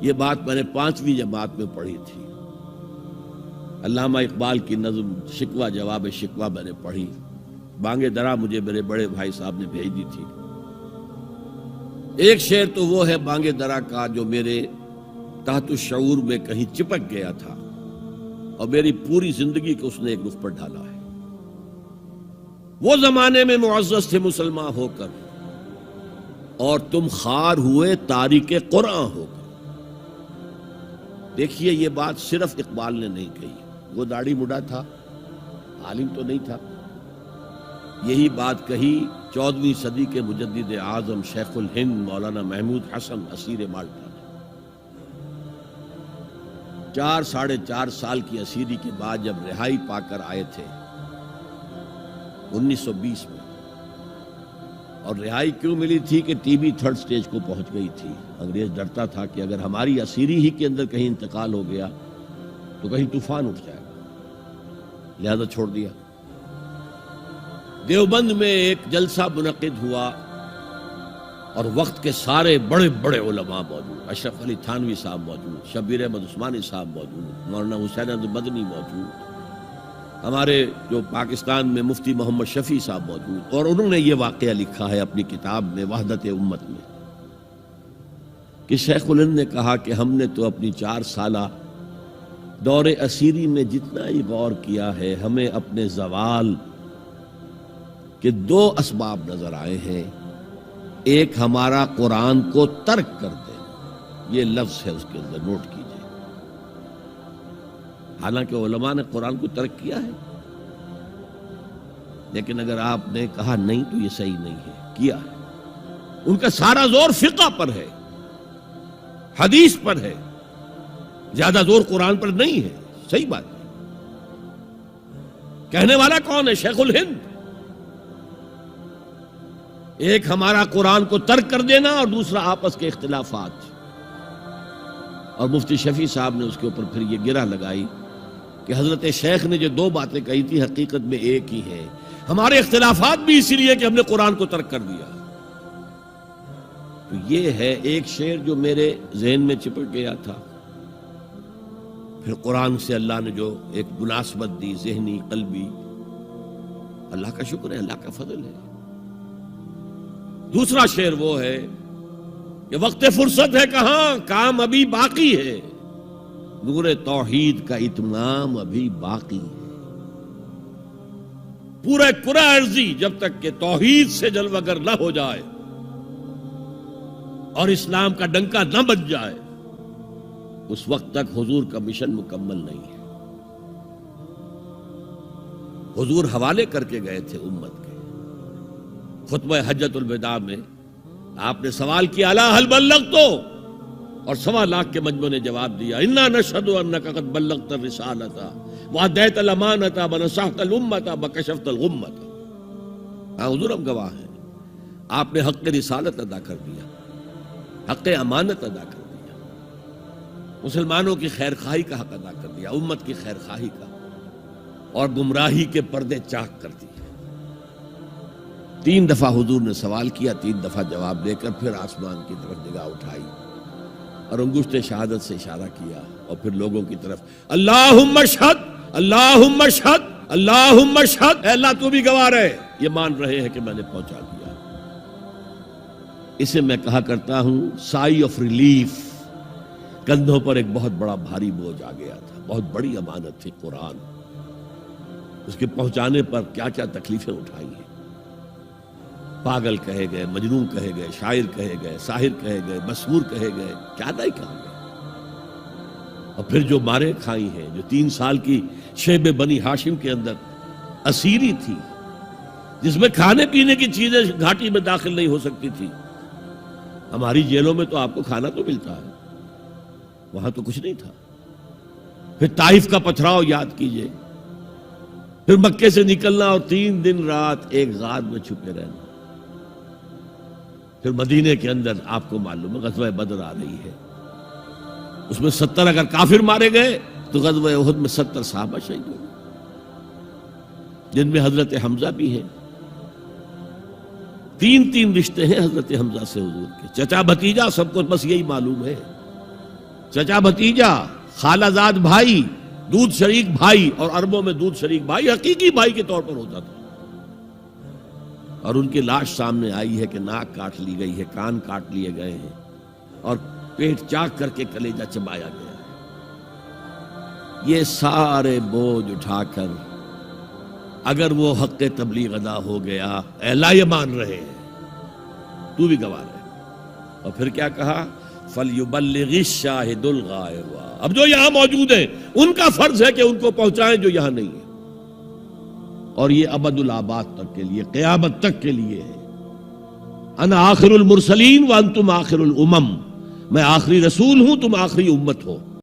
یہ بات میں نے 5ویں جماعت میں پڑھی تھی. علامہ اقبال کی نظم شکوہ جواب شکوہ میں نے پڑھی. بانگ درا مجھے میرے بڑے بھائی صاحب نے بھیج دی تھی. ایک شعر تو وہ ہے بانگ درا کا جو میرے تحت الشعور میں کہیں چپک گیا تھا اور میری پوری زندگی کو اس نے ایک رخ پر ڈالا ہے. وہ زمانے میں معزز تھے مسلمان ہو کر اور تم خار ہوئے تاریک قرآن ہو کر. دیکھیے یہ بات صرف اقبال نے نہیں کہی. وہ داڑھی مڈا تھا, عالم تو نہیں تھا. یہی بات کہی 14ویں صدی کے مجدد اعظم شیخ الہند مولانا محمود حسن اسیر مالٹا نے. 4 سال کی اسیری کے بعد جب رہائی پا کر آئے تھے 1920 میں, اور رہائی کیوں ملی تھی کہ ٹی بی 3rd سٹیج کو پہنچ گئی تھی. انگریز ڈرتا تھا کہ اگر ہماری اسیری ہی کے اندر کہیں انتقال ہو گیا تو کہیں طوفان اٹھ جائے گا, لہذا چھوڑ دیا. دیوبند میں ایک جلسہ منعقد ہوا اور وقت کے سارے بڑے بڑے علماء موجود. اشرف علی تھانوی صاحب موجود, شبیر احمد عثمانی صاحب موجود, مولانا حسین احمد مدنی موجود, ہمارے جو پاکستان میں مفتی محمد شفیع صاحب موجود. اور انہوں نے یہ واقعہ لکھا ہے اپنی کتاب میں وحدت امت میں کہ شیخ الہند نے کہا کہ ہم نے تو اپنی 4 سالہ دور اسیری میں جتنا ہی غور کیا ہے, ہمیں اپنے زوال کے 2 اسباب نظر آئے ہیں. ایک ہمارا قرآن کو ترک کر دے, یہ لفظ ہے اس کے اندر, نوٹ کیجئے. حالانکہ علماء نے قرآن کو ترک کیا ہے, لیکن اگر آپ نے کہا نہیں تو یہ صحیح نہیں ہے, کیا ہے. ان کا سارا زور فقہ پر ہے, حدیث پر ہے, زیادہ زور قرآن پر نہیں ہے. صحیح بات ہے. کہنے والا کون ہے؟ شیخ الہند. ایک ہمارا قرآن کو ترک کر دینا اور دوسرا آپس کے اختلافات. اور مفتی شفیع صاحب نے اس کے اوپر پھر یہ گرہ لگائی کہ حضرت شیخ نے جو 2 باتیں کہی تھی حقیقت میں ایک ہی ہے. ہمارے اختلافات بھی اسی لیے کہ ہم نے قرآن کو ترک کر دیا. تو یہ ہے ایک شعر جو میرے ذہن میں چپک گیا تھا. پھر قرآن سے اللہ نے جو ایک مناسبت دی ذہنی قلبی, اللہ کا شکر ہے, اللہ کا فضل ہے. دوسرا شعر وہ ہے کہ وقت فرصت ہے کہاں, کام ابھی باقی ہے, نور توحید کا اتمام ابھی باقی ہے. پورے کرہ ارضی جب تک کہ توحید سے جلوگر نہ ہو جائے اور اسلام کا ڈنکا نہ بج جائے, اس وقت تک حضور کا مشن مکمل نہیں ہے. حضور حوالے کر کے گئے تھے امت کے. خطبہ حجۃ الوداع میں آپ نے سوال کیا الا هل بلغت, اور 1.25 لاکھ کے مجمع نے جواب دیا انا نشهد انك قد بلغت الرسالة واديت الامانة ونصحت الامة وكشفت الغمة. ہاں حضور ہم گواہ ہیں, آپ نے حق رسالت ادا کر دیا, حق امانت ادا کر دیا, مسلمانوں کی خیر خواہی کا حق ادا کر دیا, امت کی خیر خواہی کا, اور گمراہی کے پردے چاک کر دیے. 3 دفعہ حضور نے سوال کیا, 3 دفعہ جواب دے کر پھر آسمان کی طرف نگاہ اٹھائی اور انگشت شہادت سے اشارہ کیا اور پھر لوگوں کی طرف اللہم اشہد اللہم اشہد اللہم اشہد, اے اللہ تو بھی گواہ رہے, یہ مان رہے ہیں کہ میں نے پہنچا دیا. اسے میں کہا کرتا ہوں سائی آف ریلیف. کندھوں پر ایک بہت بڑا بھاری بوجھ آ گیا تھا, بہت بڑی امانت تھی قرآن. اس کے پہنچانے پر کیا کیا تکلیفیں اٹھائی ہیں. پاگل کہے گئے, مجنون کہے گئے, شاعر کہے گئے, ساحر کہے گئے, مسحور کہے گئے, کیا نہیں کہا گئے. اور پھر جو مارے کھائی ہیں, جو 3 سال کی شیب بنی ہاشم کے اندر اسیری تھی, جس میں کھانے پینے کی چیزیں گھاٹی میں داخل نہیں ہو سکتی تھی. ہماری جیلوں میں تو آپ کو کھانا تو ملتا ہے, وہاں تو کچھ نہیں تھا. پھر طائف کا پتھراؤ یاد کیجئے, پھر مکے سے نکلنا اور 3 دن رات ایک غار میں چھپے رہنا. پھر مدینے کے اندر آپ کو معلوم ہے غزوہ بدر آ رہی ہے, اس میں 70 اگر کافر مارے گئے تو غزوہ احد میں 70 صحابہ شہید ہوئے, جن میں حضرت حمزہ بھی ہیں. 3 رشتے ہیں حضرت حمزہ سے حضور کے, چچا بھتیجا, سب کو بس یہی معلوم ہے. چچا بھتیجا، خالہ زاد بھائی، دودھ شریک بھائی، اور عربوں میں دودھ شریک بھائی حقیقی بھائی کے طور پر ہوتا تھا. اور ان کی لاش سامنے آئی ہے کہ ناک کاٹ لی گئی ہے، کان کاٹ لیے گئے ہیں، اور پیٹ چاک کر کے کلیجہ چبایا گیا ہے. یہ سارے بوجھ اٹھا کر اگر وہ حق تبلیغ ادا ہو گیا، اے اللہ یہ مان رہے ہیں، تو بھی گواہ رہے. اور پھر کیا کہا؟ فَلْيُبَلِّغِ الشَّاهِدُ الْغَائِبَ. اب جو یہاں موجود ہیں ان کا فرض ہے کہ ان کو پہنچائیں جو یہاں نہیں ہیں. اور یہ ابد الآباد تک کے لیے، قیامت تک کے لیے ہے. انا آخر المرسلین وانتم آخر الامم. میں آخری رسول ہوں، تم آخری امت ہو.